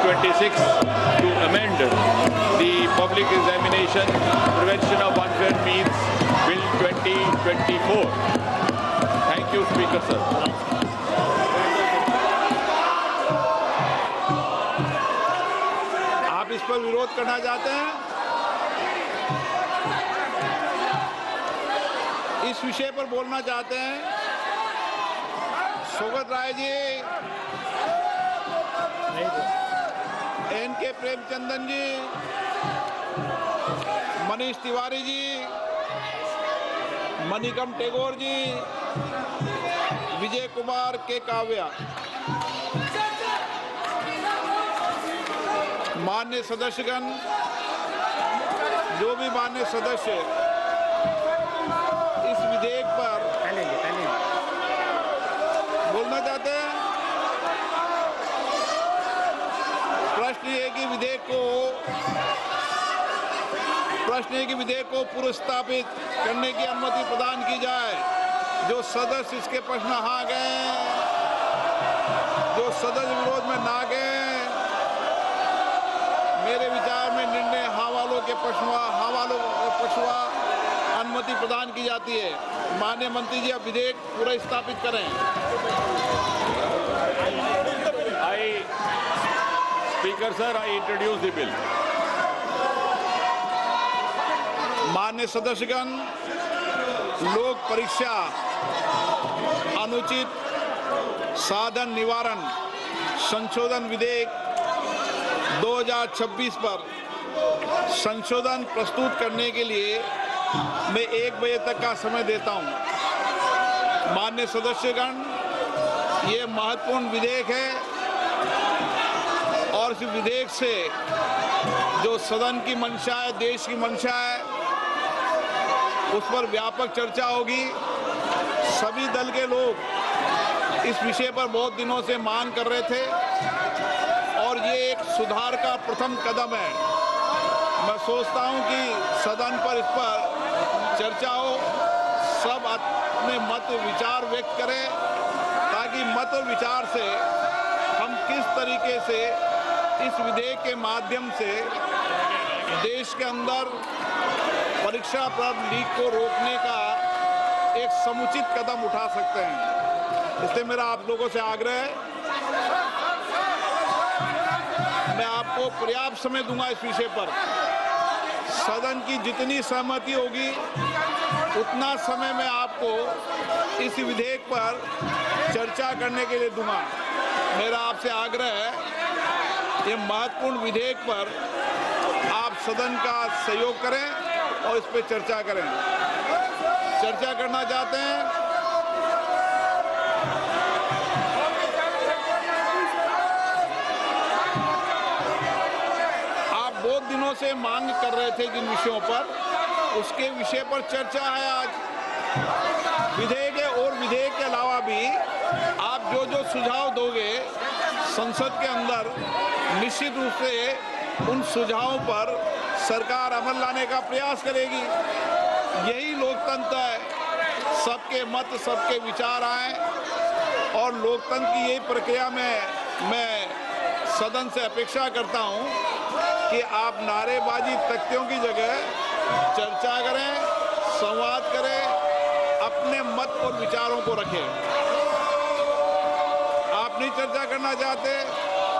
26 to amend the Public Examination Prevention of Unfair Means Bill 2024. Thank you, Speaker sir. आप इस पर विरोध करना चाहते हैं? इस विषय पर बोलना चाहते हैं? सोगत राय जी, एन.के. प्रेमचंदन जी, मनीष तिवारी जी, मणिकम टेगोर जी, विजय कुमार के काव्या। मान्य सदस्यगण, जो भी मान्य सदस्य इस विधेयक पर बोलना चाहते हैं, प्रश्न ये कि विधेयक को पुरस्तापित करने की अनुमति प्रदान की जाए। जो सदस्य इसके प्रश्न हाँ गए, जो सदस्य विरोध में ना गए, मेरे विचार में निर्णय हाँ वालों के पक्षवा अनुमति प्रदान की जाती है। माननीय मंत्री जी, अब विधेयक पूरा स्थापित करें। Speaker sir, I introduce the bill. मान्य सदस्यगण, लोक परीक्षा अनुचित साधन निवारण संशोधन विधेयक 2026 पर संशोधन प्रस्तुत करने के लिए मैं 1 बजे तक का समय देता हूं। मान्य सदस्यगण, ये महत्वपूर्ण विधेयक है और इस विधेयक से जो सदन की मंशा है, देश की मंशा है, उस पर व्यापक चर्चा होगी। सभी दल के लोग इस विषय पर बहुत दिनों से मांग कर रहे थे और ये एक सुधार का प्रथम कदम है। मैं सोचता हूं कि सदन पर इस पर चर्चा हो, सब अपने मत विचार व्यक्त करें, ताकि मत और विचार से हम किस तरीके से इस विधेयक के माध्यम से देश के अंदर परीक्षा प्रश्न लीक को रोकने का एक समुचित कदम उठा सकते हैं। इसलिए मेरा आप लोगों से आग्रह है, मैं आपको पर्याप्त समय दूंगा इस विषय पर। सदन की जितनी सहमति होगी उतना समय मैं आपको इस विधेयक पर चर्चा करने के लिए दूंगा। मेरा आपसे आग्रह है, ये महत्वपूर्ण विधेयक पर आप सदन का सहयोग करें और इस पर चर्चा करें। चर्चा करना चाहते हैं? आप बहुत दिनों से मांग कर रहे थे जिन विषयों पर, उसके विषय पर चर्चा है आज। विधेयक है और विधेयक के अलावा भी आप जो जो सुझाव दोगे संसद के अंदर, निश्चित रूप से उन सुझावों पर सरकार अमल लाने का प्रयास करेगी। यही लोकतंत्र है, सबके मत, सबके विचार आए और लोकतंत्र की यही प्रक्रिया में मैं सदन से अपेक्षा करता हूं कि आप नारेबाजी तख्तियों की जगह चर्चा करें, संवाद करें, अपने मत और विचारों को रखें। आप नहीं चर्चा करना चाहते?